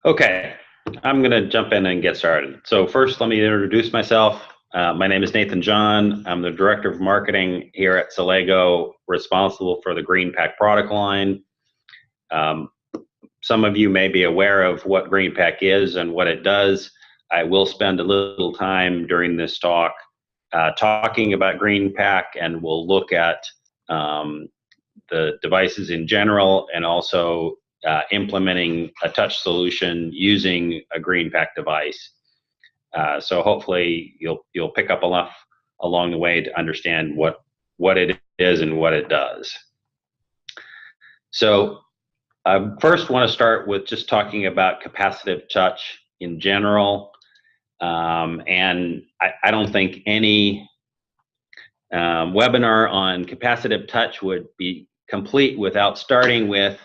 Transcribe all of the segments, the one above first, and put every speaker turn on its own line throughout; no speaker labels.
Okay, I'm going to jump in and get started. So first, let me introduce myself. My name is Nathan John. I'm the Director of Marketing here at Silego, responsible for the GreenPAK product line. Some of you may be aware of what GreenPAK is and what it does. I will spend a little time during this talk talking about GreenPAK, and we'll look at the devices in general and also implementing a touch solution using a GreenPAK device. So hopefully you'll pick up enough along the way to understand what it is and what it does. So I first want to start with just talking about capacitive touch in general. And I don't think any webinar on capacitive touch would be complete without starting with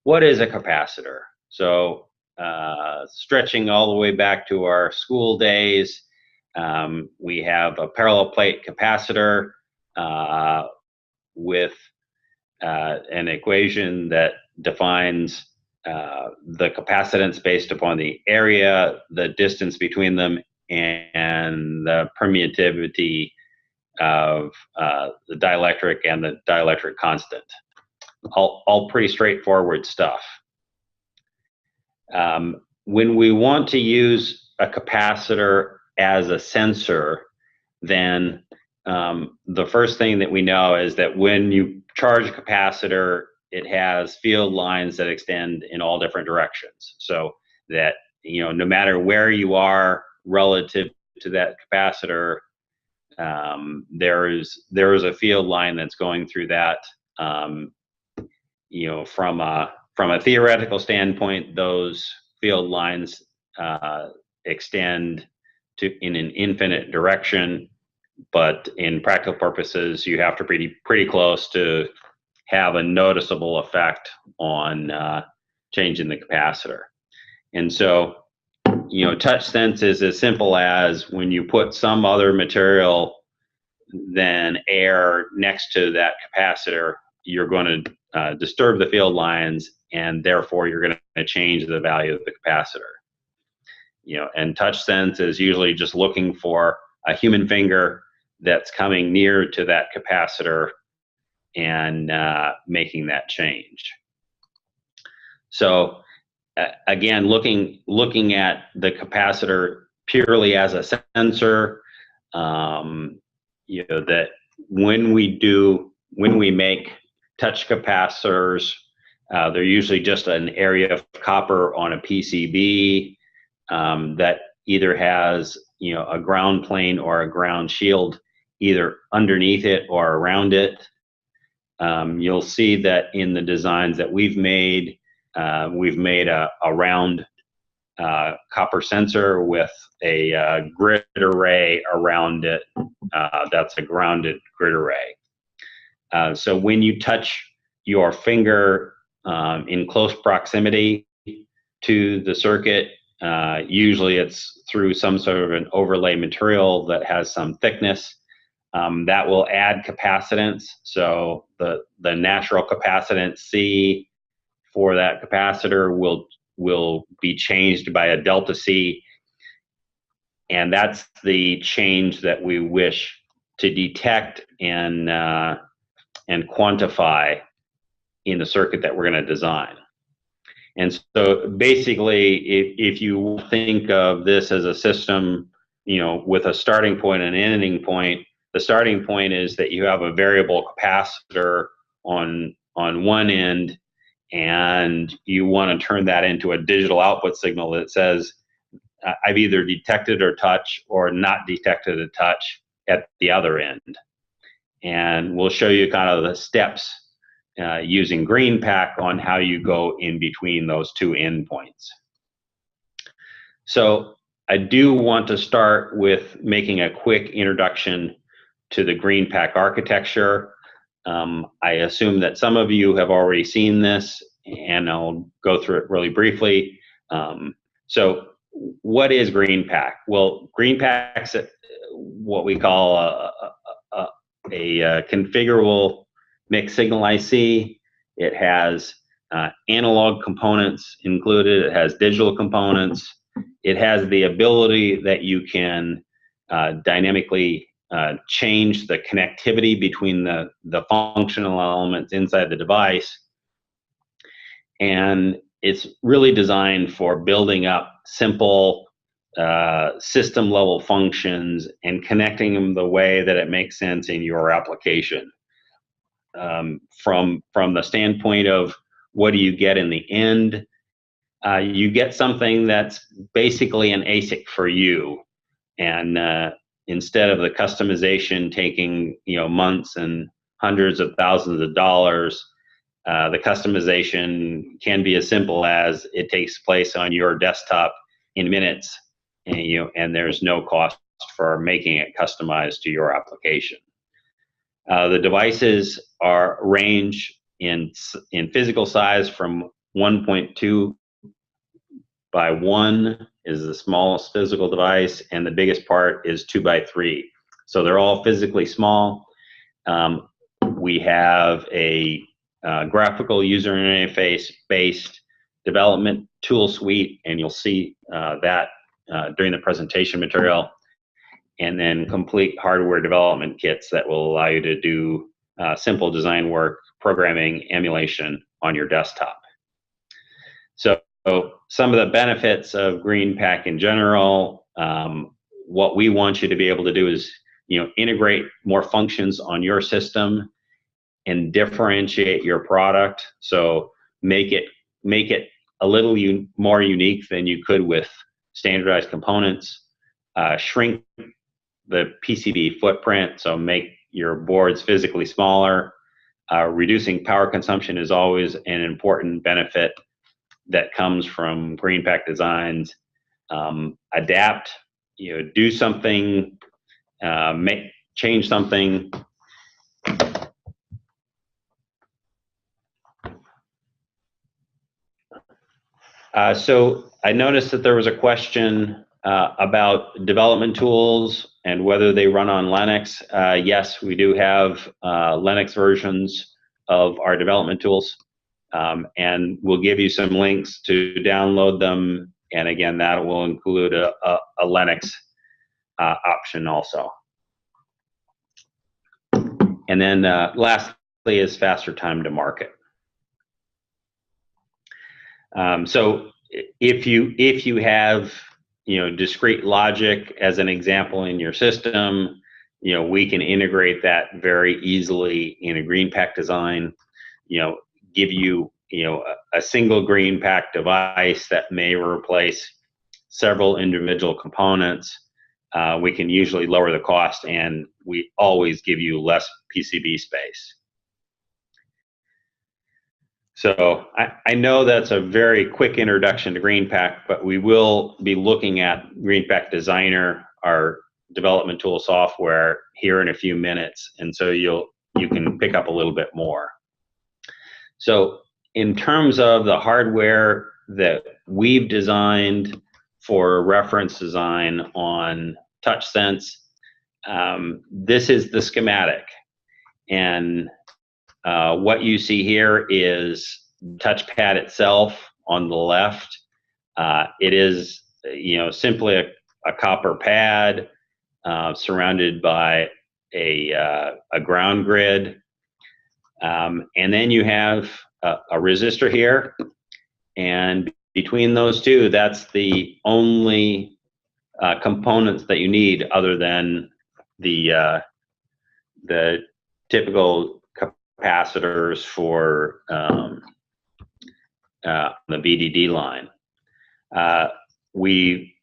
what is a capacitor. So stretching all the way back to our school days, we have a parallel plate capacitor with an equation that defines the capacitance based upon the area, the distance between them, and the permittivity of the dielectric and the dielectric constant. All pretty straightforward stuff. When we want to use a capacitor as a sensor, then the first thing that we know is that when you charge a capacitor, it has field lines that extend in all different directions. So that, no matter where you are relative to that capacitor, there is a field line that's going through that. From a theoretical standpoint, those field lines extend in an infinite direction, but in practical purposes, you have to be pretty close to have a noticeable effect on changing the capacitor. And so, touch sense is as simple as when you put some other material than air next to that capacitor, you're going to disturb the field lines, and therefore you're going to change the value of the capacitor. And touch sense is usually just looking for a human finger that's coming near to that capacitor and making that change. So again, looking at the capacitor purely as a sensor, that when we make touch capacitors, they're usually just an area of copper on a PCB that either has a ground plane or a ground shield either underneath it or around it. You'll see that in the designs that we've made a round copper sensor with a grid array around it. That's a grounded grid array. So when you touch your finger in close proximity to the circuit, usually it's through some sort of an overlay material that has some thickness. That will add capacitance. So the natural capacitance C for that capacitor will be changed by a delta C, and that's the change that we wish to detect and quantify in the circuit that we're going to design. And so basically, if you think of this as a system, with a starting point and an ending point, the starting point is that you have a variable capacitor on one end, and you want to turn that into a digital output signal that says, I've either detected a touch or not detected a touch at the other end. And we'll show you kind of the steps using GreenPAK on how you go in between those two endpoints. So I do want to start with making a quick introduction to the GreenPAK architecture. I assume that some of you have already seen this, and I'll go through it really briefly. So what is GreenPAK? Well, GreenPAK's what we call a configurable mixed-signal IC. It has analog components included. It has digital components. It has the ability that you can dynamically change the connectivity between the functional elements inside the device. And it's really designed for building up simple system level functions and connecting them the way that it makes sense in your application. From the standpoint of what do you get in the end, you get something that's basically an ASIC for you. And instead of the customization taking months and hundreds of thousands of dollars, the customization can be as simple as it takes place on your desktop in minutes, and there's no cost for making it customized to your application. The devices range in physical size from 1.2 by 1 is the smallest physical device, and the biggest part is 2 by 3. So they're all physically small. We have a graphical user interface based development tool suite, and you'll see that during the presentation material, and then complete hardware development kits that will allow you to do simple design work, programming, emulation on your desktop. So some of the benefits of GreenPAK in general, what we want you to be able to do is integrate more functions on your system and differentiate your product. So make it a little more unique than you could with standardized components. Shrink the PCB footprint, so make your boards physically smaller. Reducing power consumption is always an important benefit that comes from GreenPAK designs. Adapt, do something, change something. So I noticed that there was a question about development tools and whether they run on Linux. Yes, we do have Linux versions of our development tools, and we'll give you some links to download them. And again, that will include a Linux option also. And then lastly is faster time to market. So if you have discrete logic as an example in your system, we can integrate that very easily in a GreenPAK design. Give you a single GreenPAK device that may replace several individual components. We can usually lower the cost, and we always give you less PCB space. So I know that's a very quick introduction to GreenPAK, but we will be looking at GreenPAK Designer, our development tool software, here in a few minutes, and so you can pick up a little bit more. So in terms of the hardware that we've designed for reference design on TouchSense, this is the schematic, and what you see here is touchpad itself on the left. It is simply a copper pad surrounded by a ground grid, and then you have a resistor here, and between those two, that's the only components that you need, other than the typical capacitors for the VDD line. We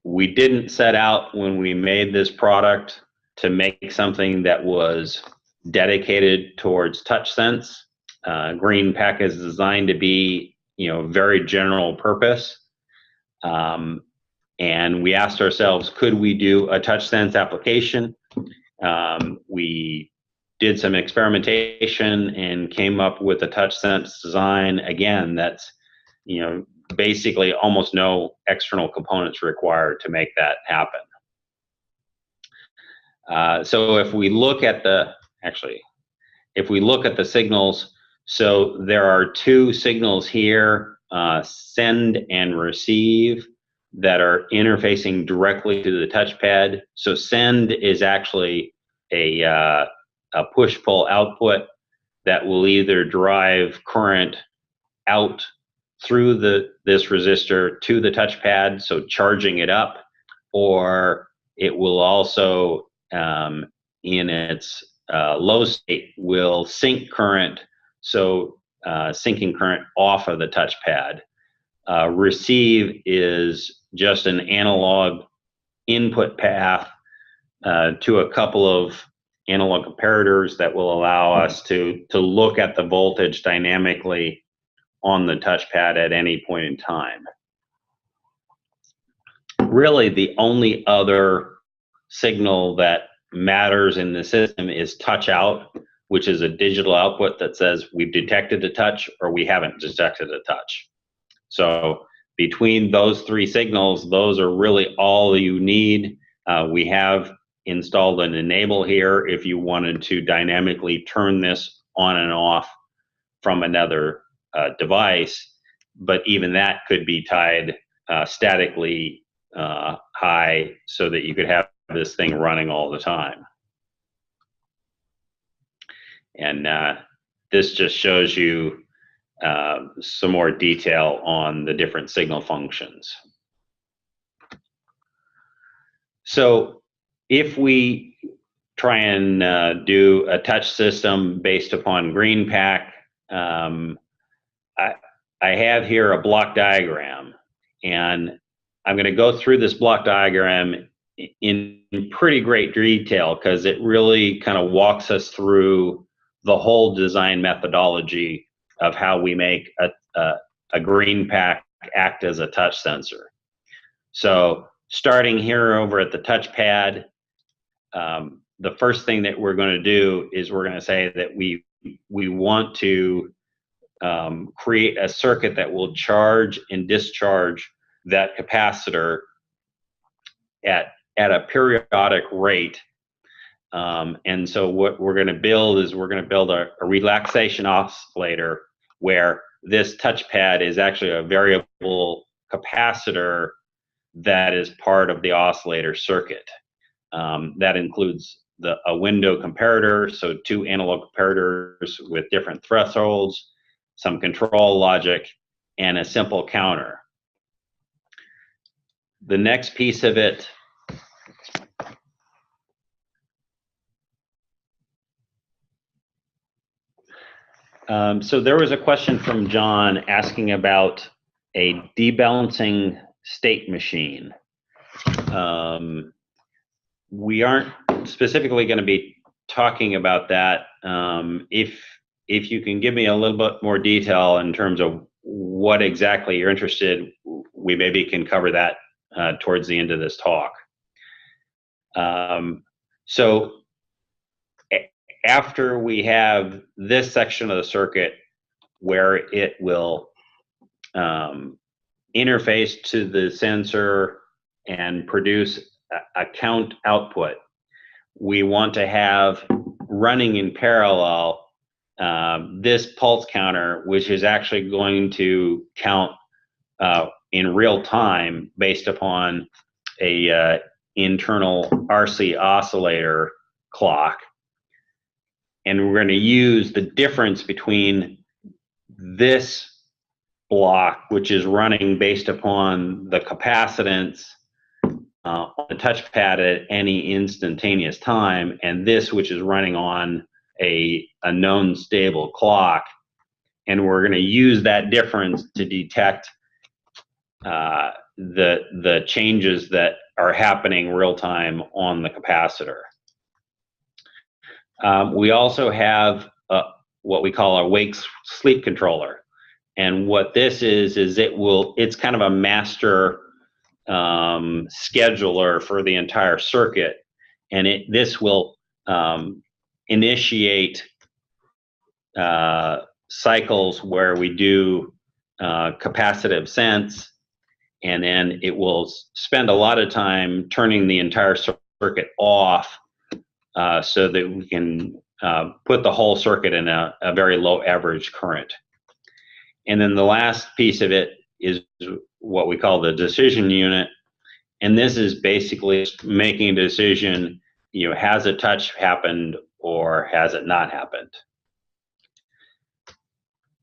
didn't set out when we made this product to make something that was dedicated towards TouchSense. GreenPAK is designed to be very general purpose, and we asked ourselves, could we do a TouchSense application? We did some experimentation and came up with a TouchSense design. Again, that's basically almost no external components required to make that happen. So if we look at the signals, So there are two signals here, send and receive, that are interfacing directly to the touchpad. So send is actually a push-pull output that will either drive current out through this resistor to the touchpad, so charging it up, or it will also, in its low state, will sink current, so sinking current off of the touchpad. Receive is just an analog input path to a couple of analog comparators that will allow us to look at the voltage dynamically on the touchpad at any point in time. Really, the only other signal that matters in the system is touch out, which is a digital output that says we've detected a touch or we haven't detected a touch. So between those three signals, those are really all you need. We have installed an enable here if you wanted to dynamically turn this on and off from another device, but even that could be tied statically high so that you could have this thing running all the time. And this just shows you some more detail on the different signal functions. So if we try and do a touch system based upon GreenPAK, I have here a block diagram, and I'm going to go through this block diagram in pretty great detail because it really kind of walks us through the whole design methodology of how we make a GreenPAK act as a touch sensor. So starting here over at the touchpad, the first thing that we're going to do is we're going to say that we want to create a circuit that will charge and discharge that capacitor at a periodic rate. And so what we're going to build is we're going to build a relaxation oscillator where this touchpad is actually a variable capacitor that is part of the oscillator circuit. That includes a window comparator, so two analog comparators with different thresholds, some control logic, and a simple counter. The next piece of it so there was a question from John asking about a debalancing state machine. We aren't specifically going to be talking about that. If you can give me a little bit more detail in terms of what exactly you're interested, we maybe can cover that towards the end of this talk. So after we have this section of the circuit where it will interface to the sensor and produce a count output, we want to have running in parallel this pulse counter, which is actually going to count in real time based upon a internal RC oscillator clock. And we're going to use the difference between this block, which is running based upon the capacitance on the touchpad at any instantaneous time, and this, which is running on a known stable clock. And we're going to use that difference to detect the changes that are happening real time on the capacitor. We also have what we call a wake sleep controller, and what this is it's kind of a master scheduler for the entire circuit, and this will initiate cycles where we do capacitive sense, and then it will spend a lot of time turning the entire circuit off so that we can put the whole circuit in a very low average current. And then the last piece of it is what we call the decision unit. And this is basically making a decision, has a touch happened or has it not happened?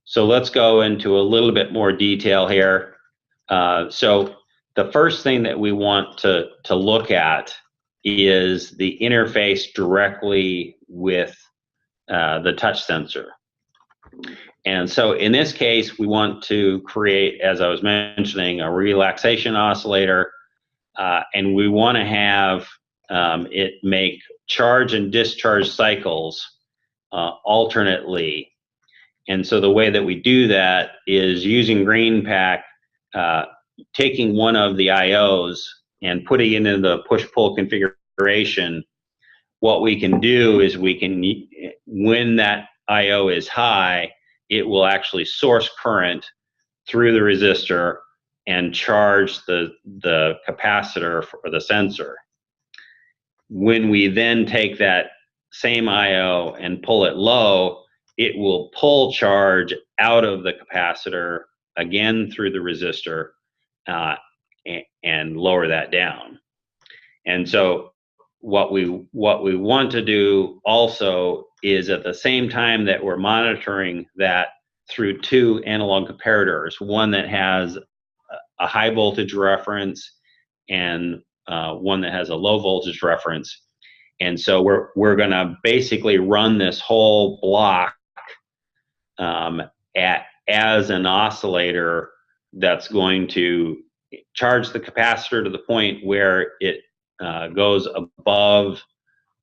So let's go into a little bit more detail here. So the first thing that we want to look at is the interface directly with the touch sensor. And so in this case, we want to create, as I was mentioning, a relaxation oscillator, and we want to have it make charge and discharge cycles alternately. And so the way that we do that is using GreenPAK, taking one of the IOs and putting it into the push-pull configuration. What we can do is when that IO is high, it will actually source current through the resistor and charge the capacitor or the sensor. When we then take that same IO and pull it low, it will pull charge out of the capacitor again through the resistor and lower that down. And so what we want to do also is, at the same time that we're monitoring that through two analog comparators, one that has a high voltage reference and one that has a low voltage reference. And so we're going to basically run this whole block as an oscillator that's going to charge the capacitor to the point where it goes above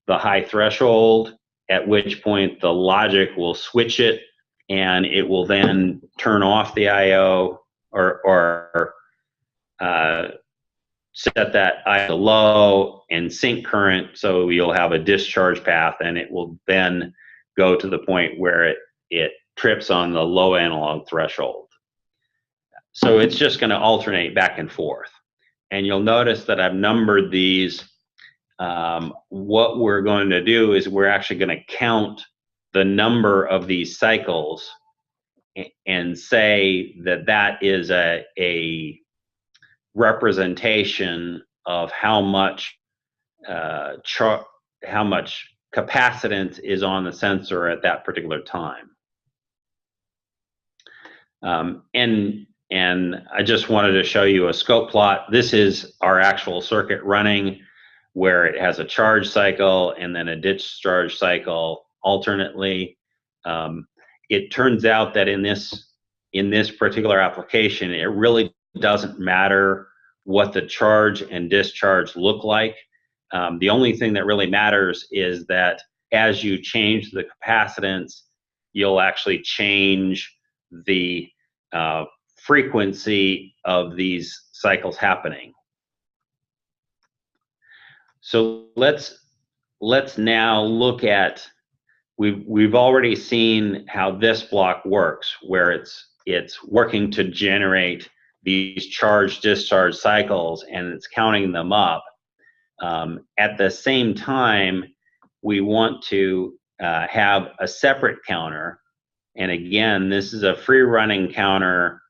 the high threshold, at which point the logic will switch it, and it will then turn off the IO or set that IO low and sink current, so you'll have a discharge path, and it will then go to the point where it trips on the low analog threshold. So it's just going to alternate back and forth. And you'll notice that I've numbered these. What we're going to do is we're actually going to count the number of these cycles and say that that is a representation of how much capacitance is on the sensor at that particular time. And I just wanted to show you a scope plot. This is our actual circuit running, where it has a charge cycle and then a discharge cycle alternately. It turns out that in this particular application, it really doesn't matter what the charge and discharge look like. The only thing that really matters is that as you change the capacitance, you'll actually change the frequency of these cycles happening. So let's now look at, we've already seen how this block works, where it's working to generate these charge discharge cycles, and it's counting them up. At the same time, we want to have a separate counter. And again, this is a free running counter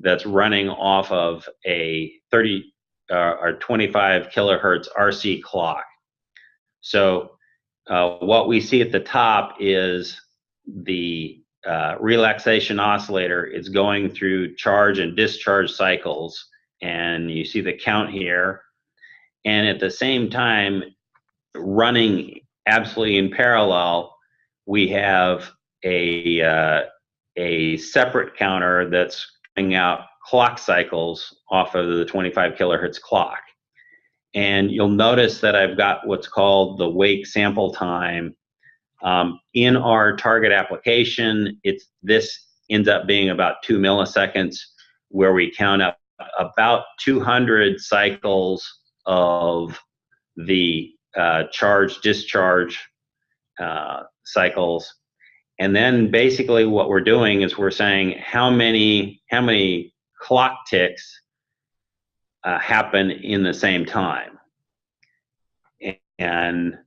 that's running off of a 30 or 25 kilohertz RC clock. So what we see at the top is the relaxation oscillator is going through charge and discharge cycles, and you see the count here. And at the same time, running absolutely in parallel, we have a separate counter that's coming out clock cycles off of the 25 kilohertz clock. And you'll notice that I've got what's called the wake sample time. In our target application, this ends up being about 2 milliseconds, where we count up about 200 cycles of the charge discharge cycles. And then basically what we're doing is we're saying how many clock ticks happen in the same time. And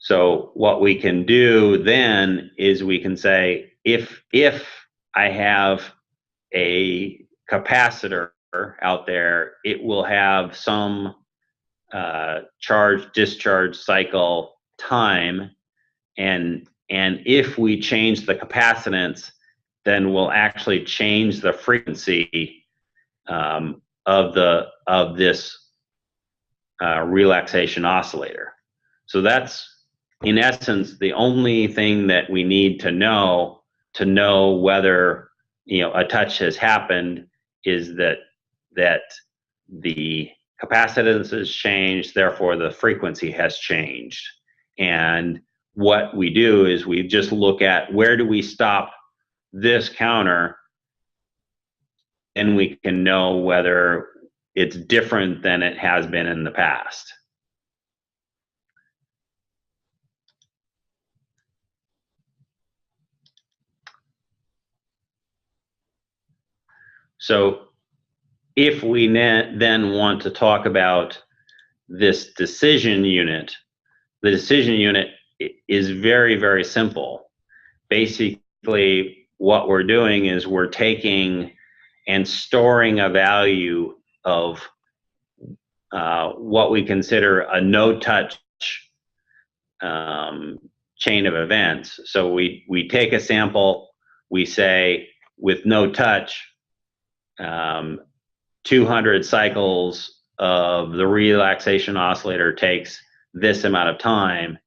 So what we can do then is we can say, if I have a capacitor out there, it will have some charge discharge cycle time, and if we change the capacitance, then we'll actually change the frequency of this relaxation oscillator. So that's in essence the only thing that we need to know whether a touch has happened, is that the capacitance has changed, therefore the frequency has changed. And what we do is we just look at where do we stop this counter, and we can know whether it's different than it has been in the past. So if we then want to talk about this decision unit, the decision unit is very, very simple. Basically, what we're doing is we're taking and storing a value of what we consider a no-touch chain of events. So we take a sample, we say with no touch, 200 cycles of the relaxation oscillator takes this amount of time.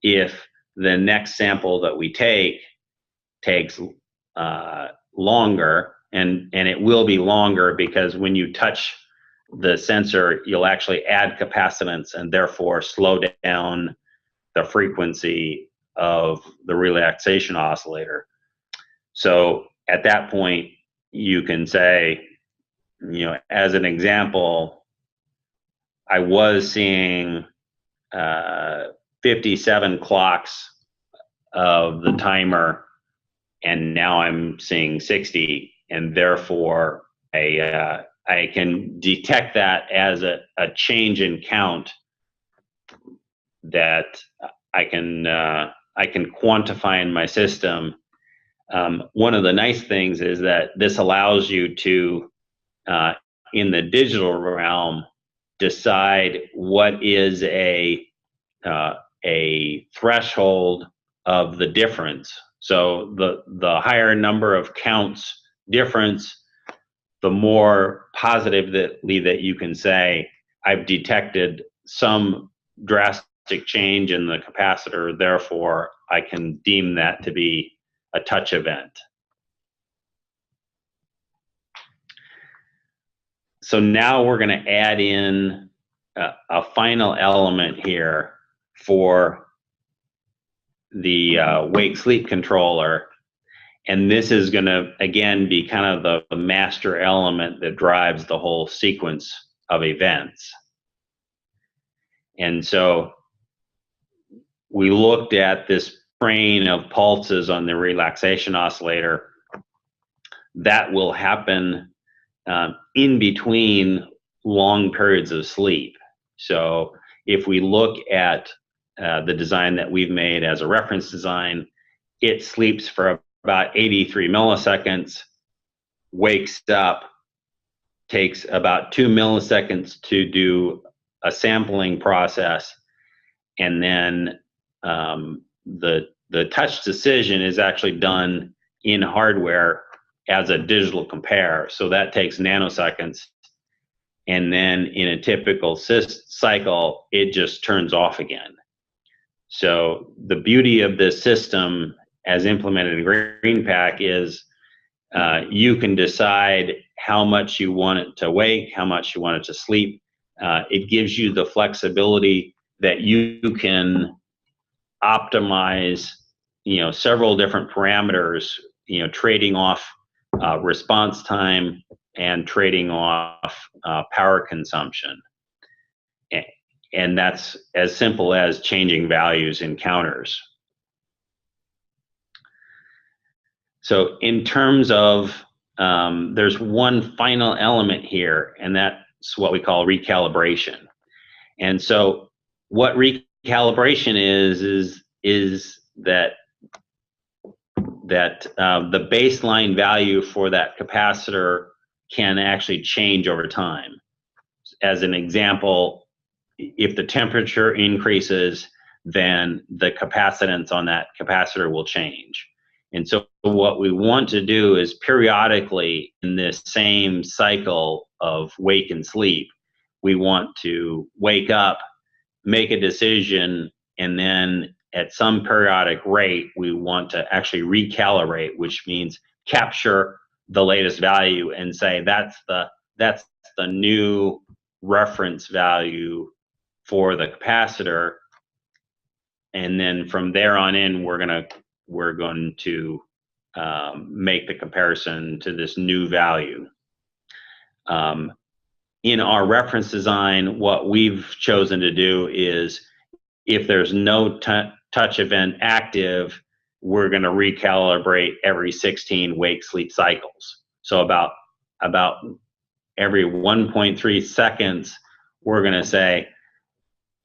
If the next sample that we take takes longer, and it will be longer because when you touch the sensor, you'll actually add capacitance and therefore slow down the frequency of the relaxation oscillator. So at that point, you can say, as an example, I was seeing 57 clocks of the timer, and now I'm seeing 60, and therefore I can detect that as a change in count that I can quantify in my system. One of the nice things is that this allows you to, in the digital realm, decide what is a threshold of the difference. So the higher number of counts difference, the more positively that you can say, I've detected some drastic change in the capacitor, therefore I can deem that to be a touch event. So now we're going to add in a final element here for the wake-sleep controller. And this is going to, again, be kind of the master element that drives the whole sequence of events. And so we looked at this train of pulses on the relaxation oscillator that will happen in between long periods of sleep. So if we look at the design that we've made as a reference design, it sleeps for about 83 milliseconds, wakes up, takes about 2 milliseconds to do a sampling process, and then the touch decision is actually done in hardware as a digital compare. So that takes nanoseconds, and then in a typical cycle, it just turns off again. So the beauty of this system as implemented in GreenPAK is you can decide how much you want it to wake, how much you want it to sleep. It gives you the flexibility that you can optimize, several different parameters, trading off response time and trading off power consumption. And that's as simple as changing values in counters. So in terms of, there's one final element here, and that's what we call recalibration. And so what recalibration recalibration is that the baseline value for that capacitor can actually change over time. As an example, if the temperature increases, then the capacitance on that capacitor will change. And so what we want to do is periodically in this same cycle of wake and sleep, we want to wake up, make a decision, and then at some periodic rate, we want to actually recalibrate, which means capture the latest value and say that's the new reference value for the capacitor. And then from there on in, we're going to make the comparison to this new value. In our reference design, what we've chosen to do is if there's no touch event active, we're going to recalibrate every 16 wake-sleep cycles. So about every 1.3 seconds, we're going to say,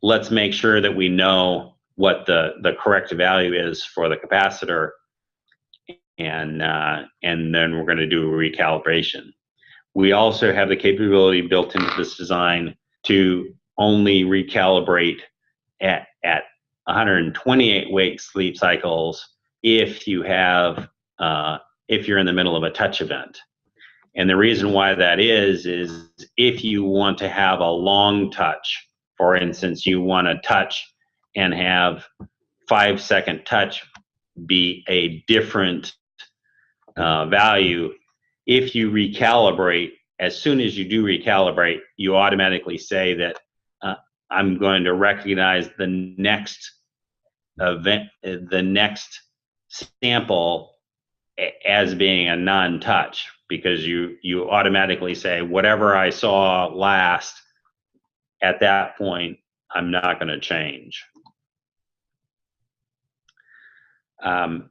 let's make sure that we know what the correct value is for the capacitor, and then we're going to do a recalibration. We also have the capability built into this design to only recalibrate at 128 wake-sleep cycles if you have if you're in the middle of a touch event. And the reason why that is if you want to have a long touch, for instance, you want to touch and have 5-second touch be a different value. If you recalibrate, as soon as you do recalibrate, you automatically say that I'm going to recognize the next event, the next sample as being a non-touch, because you automatically say whatever I saw last at that point, I'm not going to change. I'm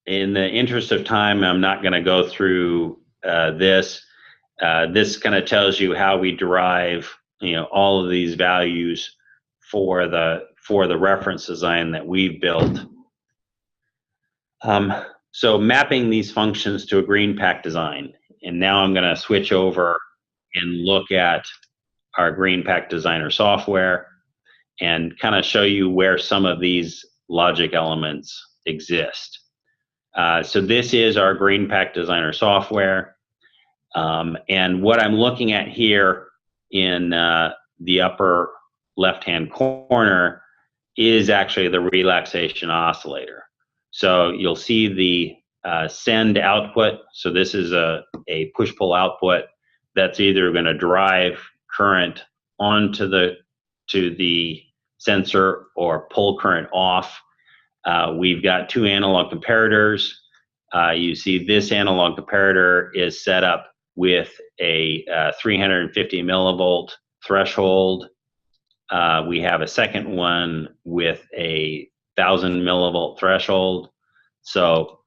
in the interest of time, I'm not going to go through this. This kind of tells you how we derive, all of these values for the reference design that we've built. So mapping these functions to a GreenPAK design, and now I'm going to switch over and look at our GreenPAK Designer software and kind of show you where some of these logic elements exist. So this is our GreenPAK Designer software, and what I'm looking at here in the upper left-hand corner is actually the relaxation oscillator. So you'll see the send output. So this is a push-pull output that's either going to drive current onto the sensor or pull current off. We've got two analog comparators. You see this analog comparator is set up with a 350 millivolt threshold. We have a second one with a 1000 millivolt threshold. So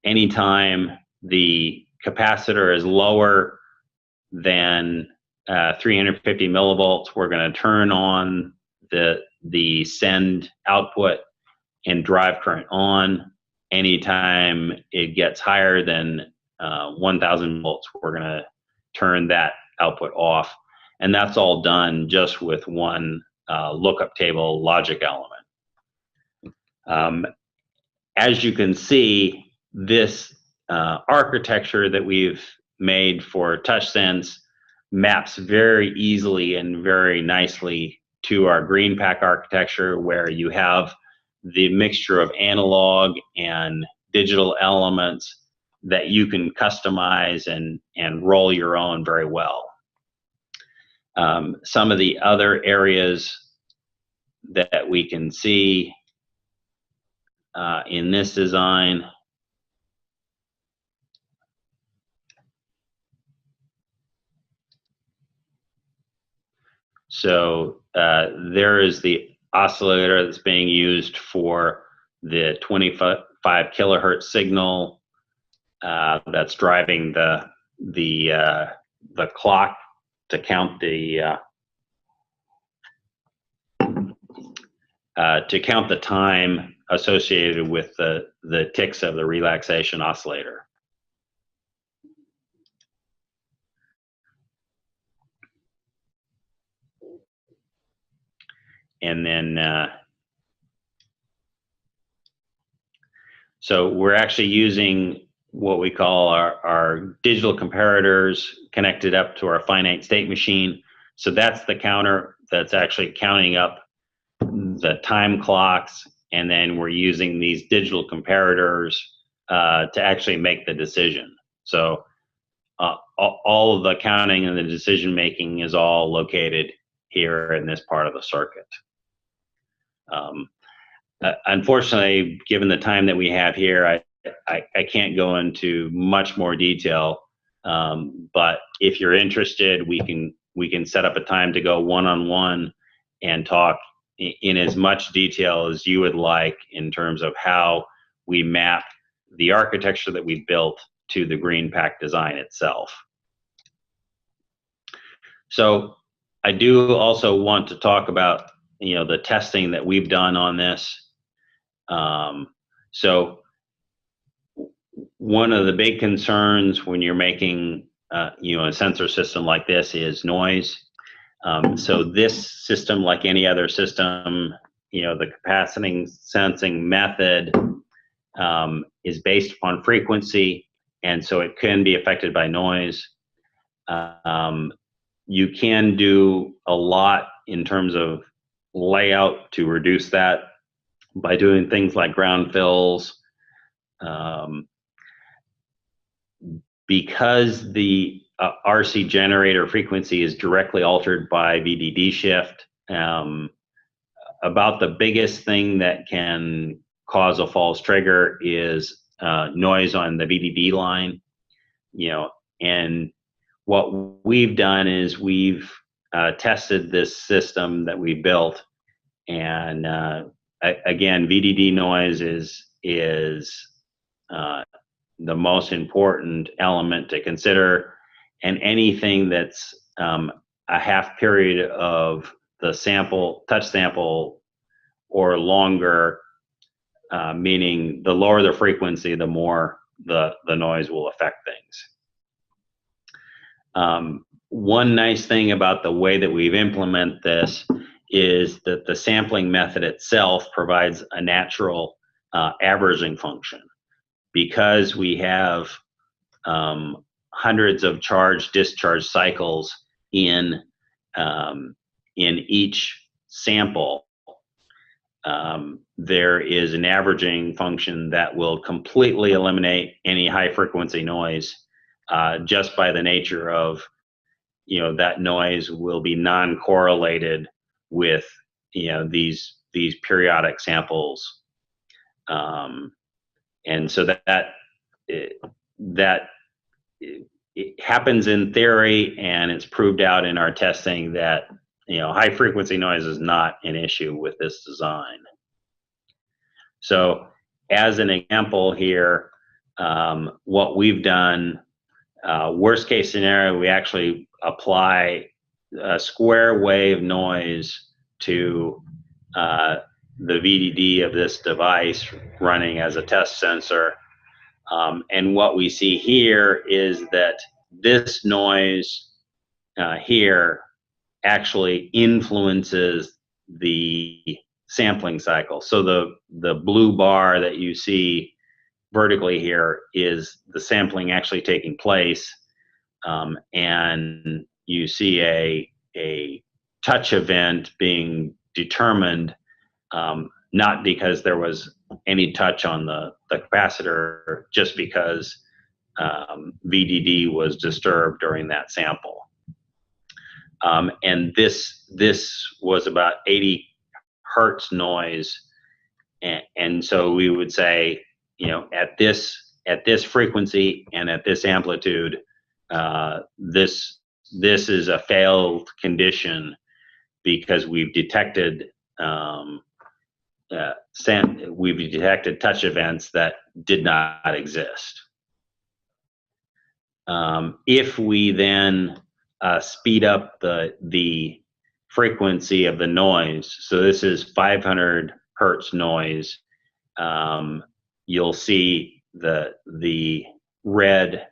anytime the capacitor is lower than 350 millivolts, we're going to turn on the send output and drive current on. Anytime it gets higher than 1000 volts, we're going to turn that output off. And that's all done just with one lookup table logic element. As you can see, this architecture that we've made for TouchSense maps very easily and very nicely to our GreenPAK architecture, where you have the mixture of analog and digital elements that you can customize and roll your own very well. Some of the other areas that we can see in this design. So there is the oscillator that's being used for the 25 kilohertz signal that's driving the clock to count the to count the time associated with the ticks of the relaxation oscillator. And then, so we're actually using what we call our digital comparators connected up to our finite state machine. So that's the counter that's actually counting up the time clocks, and then we're using these digital comparators to actually make the decision. So all of the counting and the decision making is all located here in this part of the circuit. Unfortunately, given the time that we have here, I can't go into much more detail. But if you're interested, we can set up a time to go one-on-one and talk in as much detail as you would like in terms of how we map the architecture that we built to the GreenPAK design itself. So I do also want to talk about the testing that we've done on this. So one of the big concerns when you're making a sensor system like this is noise. So this system, like any other system, the capaciting sensing method is based upon frequency, and so it can be affected by noise. You can do a lot in terms of layout to reduce that by doing things like ground fills. Because the RC generator frequency is directly altered by VDD shift, about the biggest thing that can cause a false trigger is noise on the VDD line. And what we've done is we've tested this system that we built, and again, VDD noise is the most important element to consider, and anything that's a half period of the touch sample or longer, meaning the lower the frequency, the more the noise will affect things. One nice thing about the way that we've implemented this is that the sampling method itself provides a natural averaging function. Because we have hundreds of charge-discharge cycles in each sample, there is an averaging function that will completely eliminate any high-frequency noise just by the nature of that noise will be non-correlated with these periodic samples. And so that it happens in theory, and it's proved out in our testing that high frequency noise is not an issue with this design. So as an example here, what we've done, worst case scenario, we actually apply a square wave noise to the VDD of this device running as a test sensor. And what we see here is that this noise here actually influences the sampling cycle. So the blue bar that you see vertically here is the sampling actually taking place, and you see a touch event being determined, not because there was any touch on the capacitor, just because VDD was disturbed during that sample. And this was about 80 hertz noise, and so we would say, at this frequency and at this amplitude, this is a failed condition because we've detected touch events that did not exist. If we then speed up the frequency of the noise. So this is 500 hertz noise. You'll see the red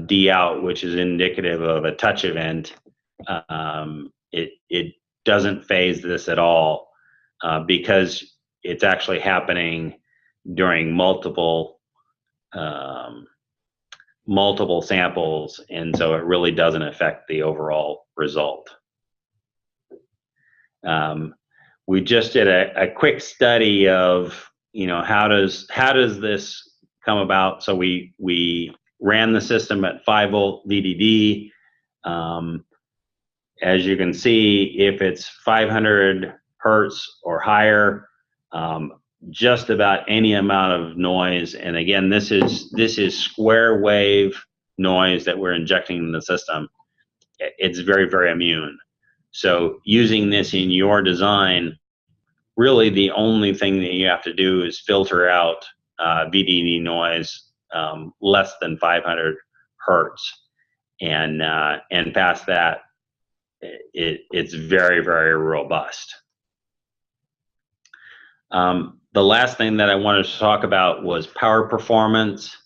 D out, which is indicative of a touch event. It doesn't phase this at all because it's actually happening during multiple samples, and so it really doesn't affect the overall result. We just did a quick study of, you know, how does this come about. So we ran the system at 5 volt VDD. As you can see, if it's 500 hertz or higher, just about any amount of noise, and again, this is square wave noise that we're injecting in the system. It's very, very immune. So using this in your design, really the only thing that you have to do is filter out VDD noise less than 500 hertz, and past that, it's very, very robust. The last thing that I wanted to talk about was power performance,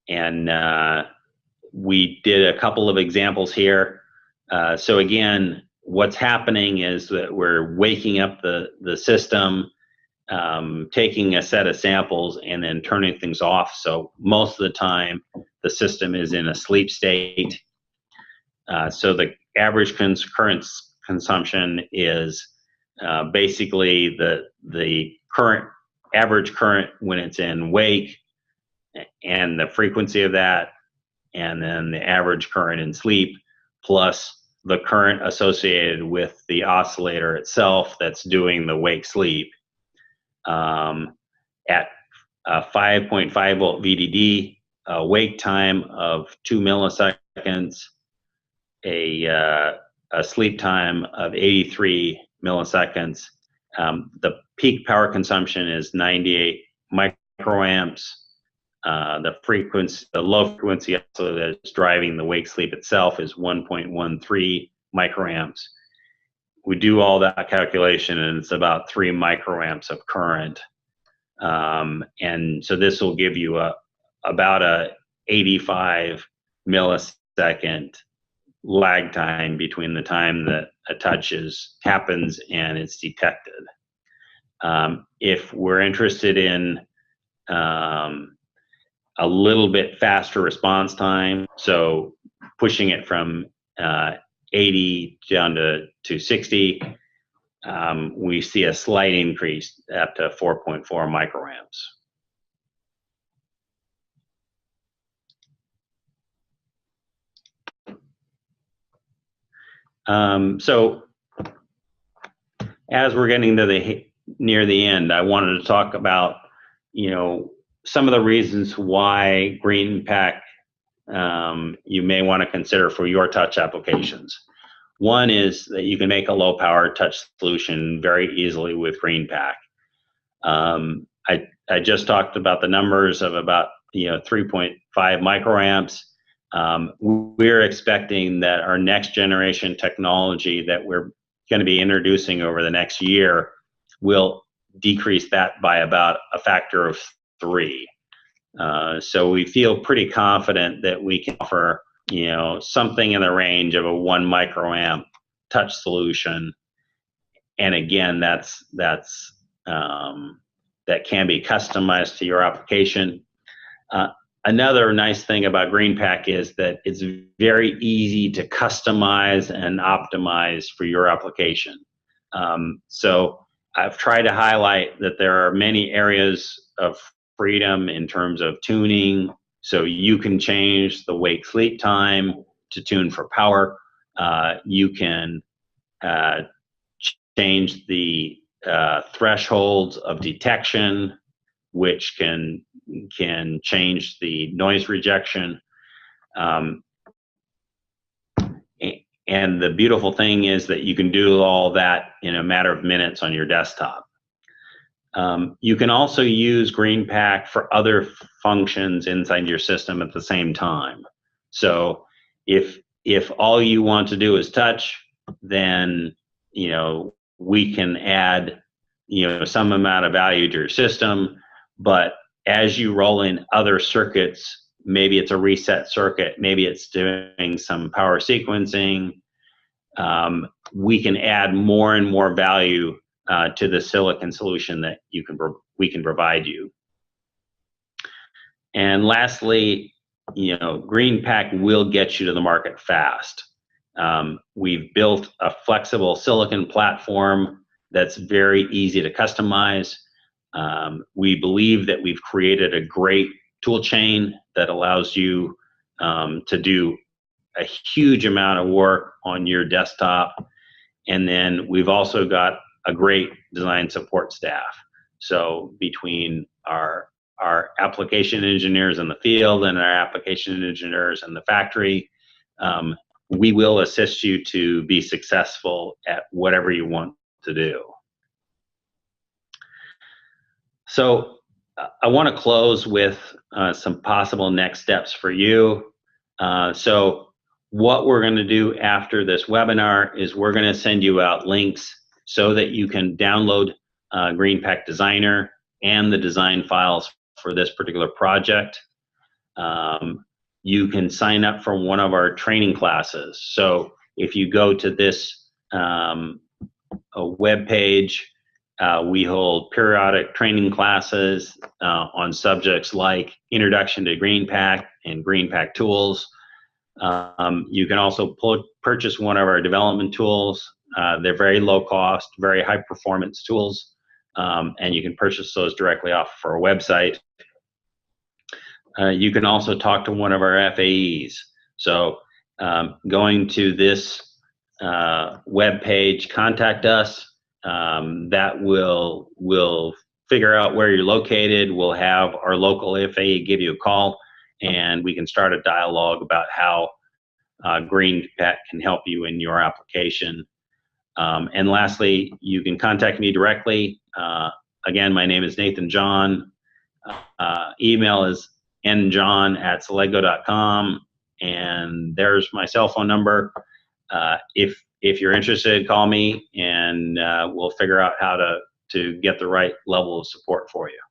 and we did a couple of examples here. So again, what's happening is that we're waking up the system, taking a set of samples and then turning things off. So most of the time, the system is in a sleep state. So the average current consumption is basically the average current when it's in wake, and the frequency of that, and then the average current in sleep, plus the current associated with the oscillator itself that's doing the wake sleep. At 5.5 volt VDD, a wake time of 2 milliseconds, a sleep time of 83 milliseconds. The peak power consumption is 98 microamps. The low frequency also that's driving the wake sleep itself is 1.13 microamps. We do all that calculation, and it's about 3 microamps of current. And so this will give you about a 85 millisecond lag time between the time that a touch happens and it's detected. If we're interested in a little bit faster response time, so pushing it from 80 down to 60, we see a slight increase up to 4.4 microamps. So as we're getting to near the end, I wanted to talk about, you know, some of the reasons why GreenPAK you may want to consider for your touch applications. One is that you can make a low power touch solution very easily with GreenPAK. I just talked about the numbers of about 3.5 microamps. We're expecting that our next generation technology that we're going to be introducing over the next year will decrease that by about a factor of 3. So we feel pretty confident that we can offer, something in the range of a 1 microamp touch solution. And again, that can be customized to your application. Another nice thing about GreenPAK is that it's very easy to customize and optimize for your application. So I've tried to highlight that there are many areas of freedom in terms of tuning. So you can change the wake sleep time to tune for power. You can change the thresholds of detection, which can change the noise rejection. And the beautiful thing is that you can do all that in a matter of minutes on your desktop. You can also use GreenPAK for other functions inside your system at the same time. So if if all you want to do is touch, then we can add some amount of value to your system. But as you roll in other circuits, maybe it's a reset circuit, maybe it's doing some power sequencing, we can add more and more value to the silicon solution that we can provide you. And lastly, GreenPAK will get you to the market fast. We've built a flexible silicon platform that's very easy to customize. We believe that we've created a great tool chain that allows you to do a huge amount of work on your desktop. And then we've also got a great design support staff. So between our application engineers in the field and our application engineers in the factory, we will assist you to be successful at whatever you want to do. So I want to close with some possible next steps for you. So what we're going to do after this webinar is we're going to send you out links so that you can download GreenPAK Designer and the design files for this particular project. You can sign up for one of our training classes. So if you go to this web page, we hold periodic training classes on subjects like Introduction to GreenPAK and GreenPAK tools. You can also purchase one of our development tools. They're very low cost, very high performance tools, and you can purchase those directly off of our website. You can also talk to one of our FAEs. So going to this web page, contact us. That will figure out where you're located. We'll have our local FAE give you a call, and we can start a dialogue about how GreenPAK can help you in your application. And lastly, you can contact me directly. Again, my name is Nathan John. Email is njohn@seleggo.com, and there's my cell phone number. If you're interested, call me, and we'll figure out how to get the right level of support for you.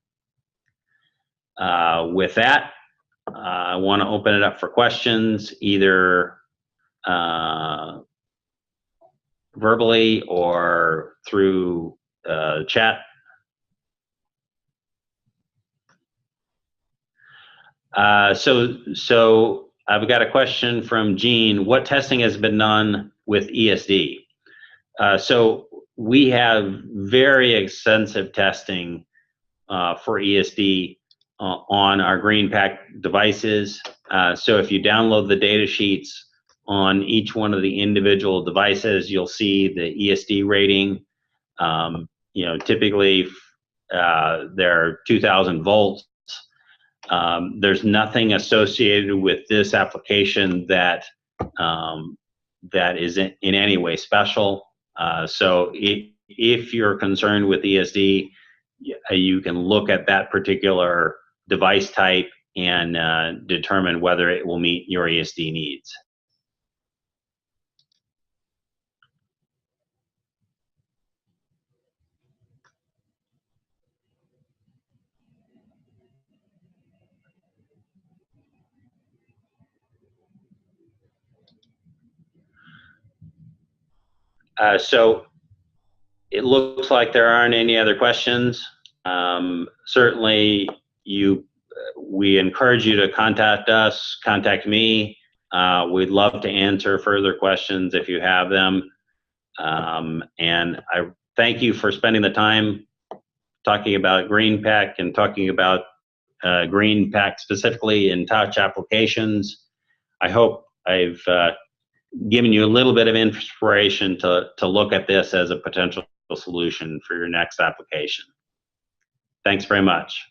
With that, I want to open it up for questions, either verbally or through chat. So I've got a question from Gene. What testing has been done with ESD? So we have very extensive testing for ESD on our GreenPAK devices. So if you download the data sheets on each one of the individual devices, you'll see the ESD rating. Typically they're 2,000 volts. There's nothing associated with this application that is in any way special. So if you're concerned with ESD, you can look at that particular device type and determine whether it will meet your ESD needs. So it looks like there aren't any other questions. Certainly, we encourage you to contact us, contact me. We'd love to answer further questions if you have them. And I thank you for spending the time talking about GreenPAK and talking about GreenPAK specifically in touch applications. I hope I've given you a little bit of inspiration to look at this as a potential solution for your next application. Thanks very much.